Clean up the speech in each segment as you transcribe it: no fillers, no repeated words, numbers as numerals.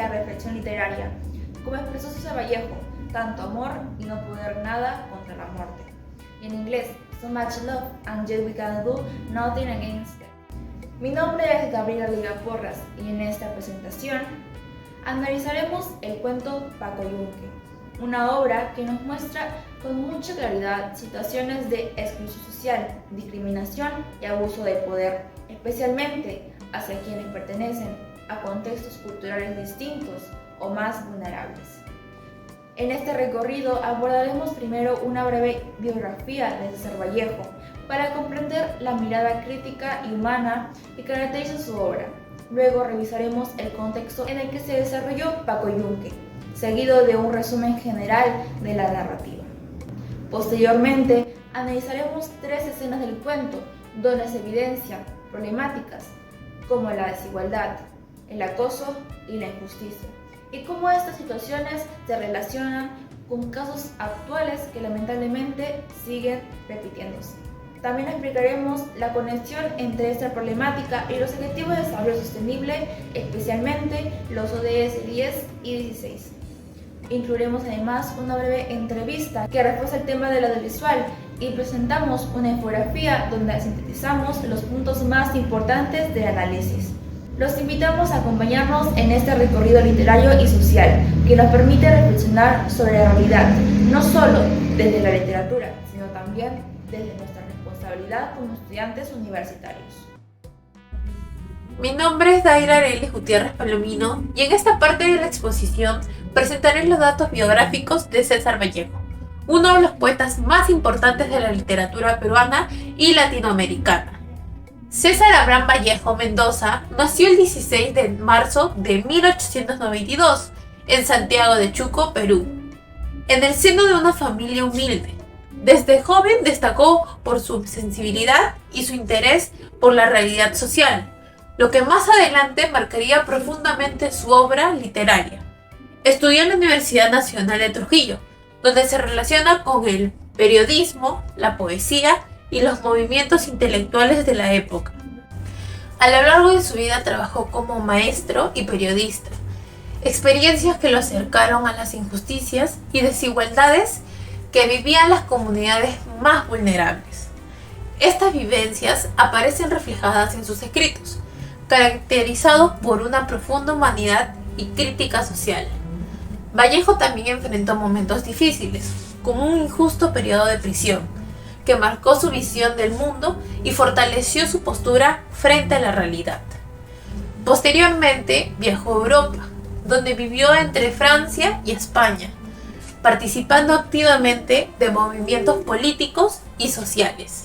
la reflexión literaria. Como expresó César Vallejo, tanto amor y no poder nada contra la muerte. Y en inglés, so much love and yet we can do nothing against it. Mi nombre es Gabriela Liga Porras y en esta presentación analizaremos el cuento Paco Yunque, una obra que nos muestra con mucha claridad situaciones de exclusión social, discriminación y abuso de poder, especialmente hacia quienes pertenecen a contextos culturales distintos o más vulnerables. En este recorrido abordaremos primero una breve biografía de César Vallejo para comprender la mirada crítica y humana que caracteriza su obra. Luego revisaremos el contexto en el que se desarrolló Paco Yunque, seguido de un resumen general de la narrativa. Posteriormente, analizaremos 3 escenas del cuento donde se evidencian problemáticas como la desigualdad, el acoso y la injusticia, y cómo estas situaciones se relacionan con casos actuales que lamentablemente siguen repitiéndose. También explicaremos la conexión entre esta problemática y los Objetivos de Desarrollo Sostenible, especialmente los ODS 10 y 16. Incluiremos además una breve entrevista que refuerza el tema del audiovisual y presentamos una infografía donde sintetizamos los puntos más importantes del análisis. Los invitamos a acompañarnos en este recorrido literario y social que nos permite reflexionar sobre la realidad, no solo desde la literatura, sino también desde nuestra responsabilidad como estudiantes universitarios. Mi nombre es Daira Arelis Gutiérrez Palomino y en esta parte de la exposición presentaré los datos biográficos de César Vallejo, uno de los poetas más importantes de la literatura peruana y latinoamericana. César Abraham Vallejo Mendoza nació el 16 de marzo de 1892 en Santiago de Chuco, Perú, en el seno de una familia humilde. Desde joven destacó por su sensibilidad y su interés por la realidad social, lo que más adelante marcaría profundamente su obra literaria. Estudió en la Universidad Nacional de Trujillo, donde se relaciona con el periodismo, la poesía y los movimientos intelectuales de la época. A lo largo de su vida trabajó como maestro y periodista, experiencias que lo acercaron a las injusticias y desigualdades que vivían las comunidades más vulnerables. Estas vivencias aparecen reflejadas en sus escritos, caracterizados por una profunda humanidad y crítica social. Vallejo también enfrentó momentos difíciles, como un injusto periodo de prisión, que marcó su visión del mundo y fortaleció su postura frente a la realidad. Posteriormente viajó a Europa, donde vivió entre Francia y España, participando activamente de movimientos políticos y sociales.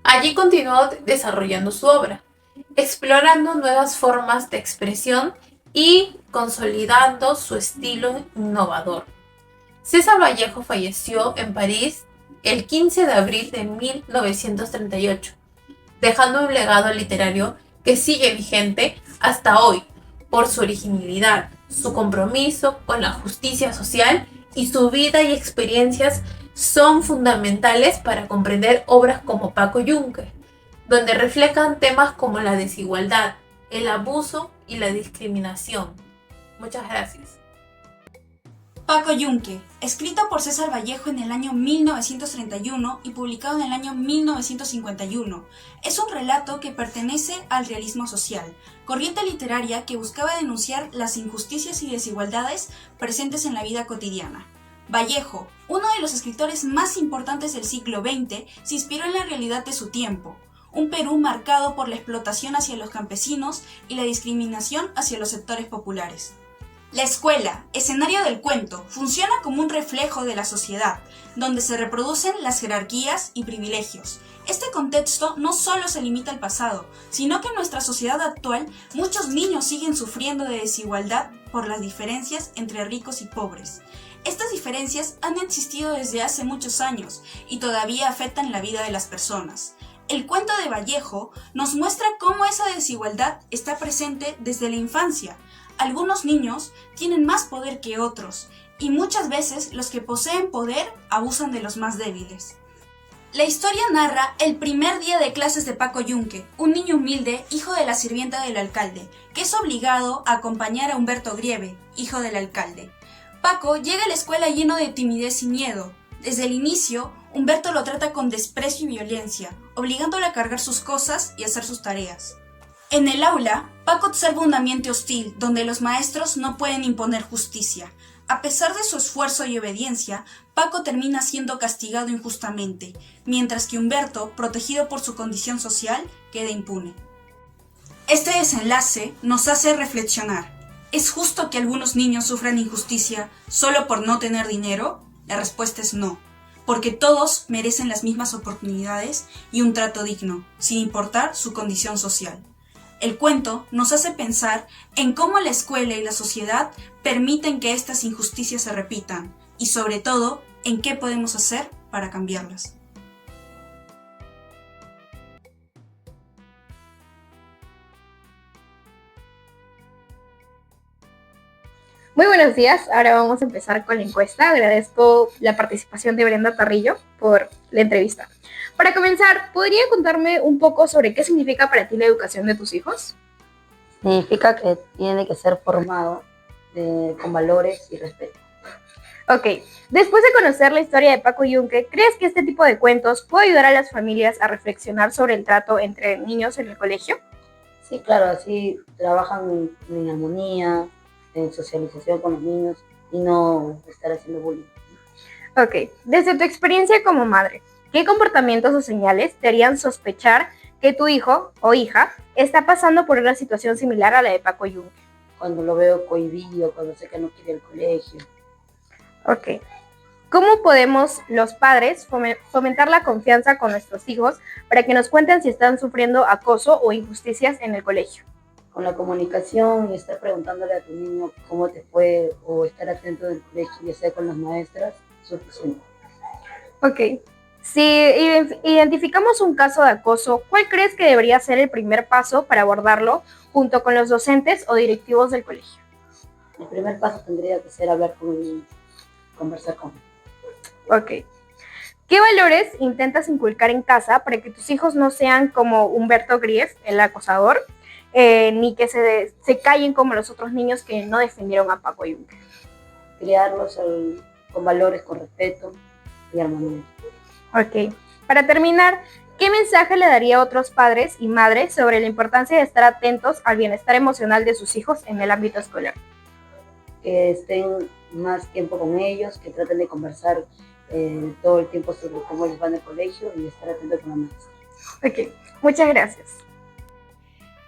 Allí continuó desarrollando su obra, explorando nuevas formas de expresión y consolidando su estilo innovador. César Vallejo falleció en París el 15 de abril de 1938, dejando un legado literario que sigue vigente hasta hoy por su originalidad, su compromiso con la justicia social y su vida y experiencias son fundamentales para comprender obras como Paco Yunque, donde reflejan temas como la desigualdad, el abuso y la discriminación. Muchas gracias. Paco Yunque, escrito por César Vallejo en el año 1931 y publicado en el año 1951, es un relato que pertenece al realismo social, corriente literaria que buscaba denunciar las injusticias y desigualdades presentes en la vida cotidiana. Vallejo, uno de los escritores más importantes del siglo XX, se inspiró en la realidad de su tiempo, un Perú marcado por la explotación hacia los campesinos y la discriminación hacia los sectores populares. La escuela, escenario del cuento, funciona como un reflejo de la sociedad, donde se reproducen las jerarquías y privilegios. Este contexto no solo se limita al pasado, sino que en nuestra sociedad actual muchos niños siguen sufriendo de desigualdad por las diferencias entre ricos y pobres. Estas diferencias han existido desde hace muchos años y todavía afectan la vida de las personas. El cuento de Vallejo nos muestra cómo esa desigualdad está presente desde la infancia. Algunos niños tienen más poder que otros, y muchas veces los que poseen poder abusan de los más débiles. La historia narra el primer día de clases de Paco Yunque, un niño humilde, hijo de la sirvienta del alcalde, que es obligado a acompañar a Humberto Grieve, hijo del alcalde. Paco llega a la escuela lleno de timidez y miedo. Desde el inicio, Humberto lo trata con desprecio y violencia, obligándole a cargar sus cosas y hacer sus tareas. En el aula, Paco observa un ambiente hostil donde los maestros no pueden imponer justicia. A pesar de su esfuerzo y obediencia, Paco termina siendo castigado injustamente, mientras que Humberto, protegido por su condición social, queda impune. Este desenlace nos hace reflexionar. ¿Es justo que algunos niños sufran injusticia solo por no tener dinero? La respuesta es no, porque todos merecen las mismas oportunidades y un trato digno, sin importar su condición social. El cuento nos hace pensar en cómo la escuela y la sociedad permiten que estas injusticias se repitan y sobre todo en qué podemos hacer para cambiarlas. Muy buenos días, ahora vamos a empezar con la encuesta. Agradezco la participación de Brenda Tarrillo por la entrevista. Para comenzar, ¿podría contarme un poco sobre qué significa para ti la educación de tus hijos? Significa que tiene que ser formado con valores y respeto. Ok, después de conocer la historia de Paco Yunque, ¿crees que este tipo de cuentos puede ayudar a las familias a reflexionar sobre el trato entre niños en el colegio? Sí, claro, así trabajan en armonía, en socialización con los niños y no estar haciendo bullying. Ok, desde tu experiencia como madre, ¿qué comportamientos o señales te harían sospechar que tu hijo o hija está pasando por una situación similar a la de Paco Yunque? Cuando lo veo cohibido, cuando sé que no quiere ir al colegio. Ok. ¿Cómo podemos los padres fomentar la confianza con nuestros hijos para que nos cuenten si están sufriendo acoso o injusticias en el colegio? Con la comunicación y estar preguntándole a tu niño cómo te fue o estar atento del colegio, ya sea con las maestras, suficiente. Ok. Si identificamos un caso de acoso, ¿cuál crees que debería ser el primer paso para abordarlo junto con los docentes o directivos del colegio? El primer paso tendría que ser hablar con el niño, conversar con él. Ok. ¿Qué valores intentas inculcar en casa para que tus hijos no sean como Humberto Grieve, el acosador, ni que se callen como los otros niños que no defendieron a Paco Yunque? Criarlos con valores, con respeto y armonía. Ok. Para terminar, ¿qué mensaje le daría a otros padres y madres sobre la importancia de estar atentos al bienestar emocional de sus hijos en el ámbito escolar? Que estén más tiempo con ellos, que traten de conversar todo el tiempo sobre cómo les va en el colegio y estar atentos con la maestra. Ok, muchas gracias.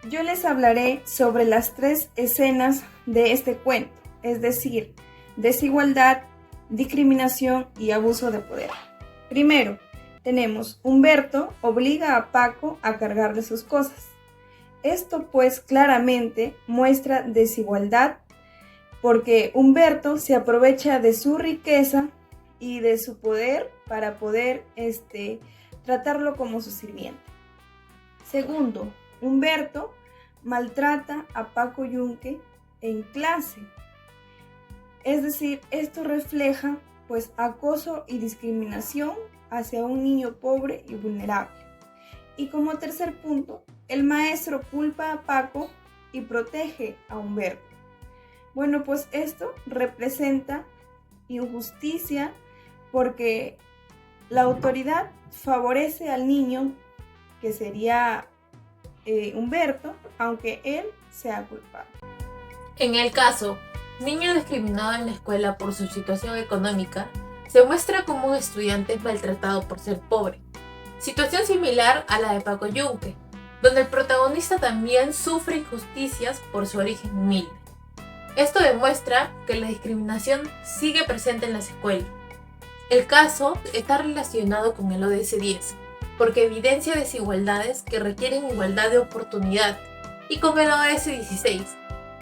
Yo les hablaré sobre las 3 escenas de este cuento, es decir, desigualdad, discriminación y abuso de poder. Primero, tenemos Humberto obliga a Paco a cargarle sus cosas. Esto pues claramente muestra desigualdad porque Humberto se aprovecha de su riqueza y de su poder para poder tratarlo como su sirviente. Segundo, Humberto maltrata a Paco Yunque en clase. Es decir, esto refleja pues acoso y discriminación hacia un niño pobre y vulnerable. Y como tercer punto, el maestro culpa a Paco y protege a Humberto. Bueno, pues esto representa injusticia porque la autoridad favorece al niño, que sería Humberto, aunque él sea culpable. En el caso, niño discriminado en la escuela por su situación económica, se muestra como un estudiante maltratado por ser pobre. Situación similar a la de Paco Yunque, donde el protagonista también sufre injusticias por su origen humilde. Esto demuestra que la discriminación sigue presente en las escuelas. El caso está relacionado con el ODS 10, porque evidencia desigualdades que requieren igualdad de oportunidad, y con el ODS 16,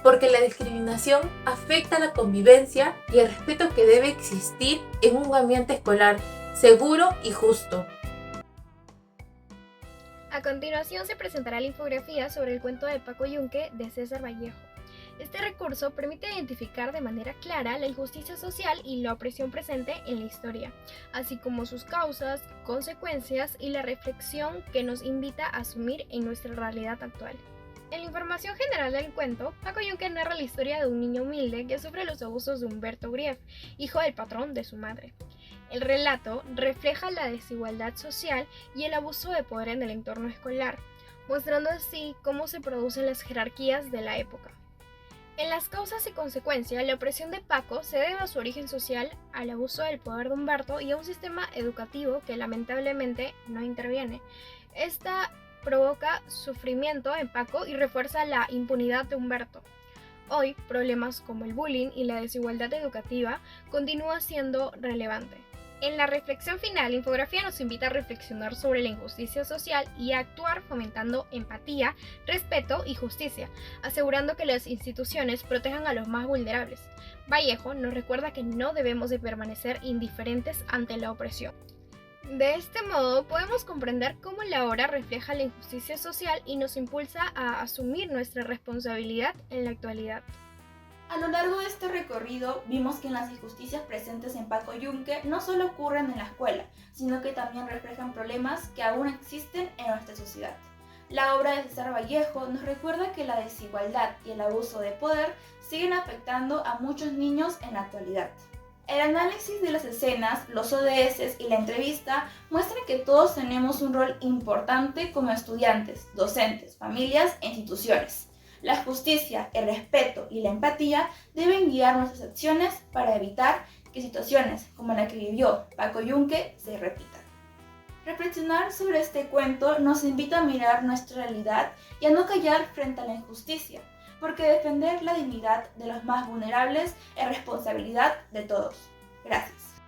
porque la discriminación afecta a la convivencia y el respeto que debe existir en un ambiente escolar seguro y justo. A continuación se presentará la infografía sobre el cuento de Paco Yunque de César Vallejo. Este recurso permite identificar de manera clara la injusticia social y la opresión presente en la historia, así como sus causas, consecuencias y la reflexión que nos invita a asumir en nuestra realidad actual. En la información general del cuento, Paco Yunque narra la historia de un niño humilde que sufre los abusos de Humberto Grief, hijo del patrón de su madre. El relato refleja la desigualdad social y el abuso de poder en el entorno escolar, mostrando así cómo se producen las jerarquías de la época. En las causas y consecuencias, la opresión de Paco se debe a su origen social, al abuso del poder de Humberto y a un sistema educativo que lamentablemente no interviene. Esta provoca sufrimiento en Paco y refuerza la impunidad de Humberto. Hoy, problemas como el bullying y la desigualdad educativa continúan siendo relevante. En la reflexión final, la infografía nos invita a reflexionar sobre la injusticia social y a actuar fomentando empatía, respeto y justicia, asegurando que las instituciones protejan a los más vulnerables. Vallejo nos recuerda que no debemos de permanecer indiferentes ante la opresión. De este modo, podemos comprender cómo la obra refleja la injusticia social y nos impulsa a asumir nuestra responsabilidad en la actualidad. A lo largo de este recorrido vimos que las injusticias presentes en Paco Yunque no solo ocurren en la escuela, sino que también reflejan problemas que aún existen en nuestra sociedad. La obra de César Vallejo nos recuerda que la desigualdad y el abuso de poder siguen afectando a muchos niños en la actualidad. El análisis de las escenas, los ODS y la entrevista muestran que todos tenemos un rol importante como estudiantes, docentes, familias e instituciones. La justicia, el respeto y la empatía deben guiar nuestras acciones para evitar que situaciones como la que vivió Paco Yunque se repitan. Reflexionar sobre este cuento nos invita a mirar nuestra realidad y a no callar frente a la injusticia, porque defender la dignidad de los más vulnerables es responsabilidad de todos. Gracias.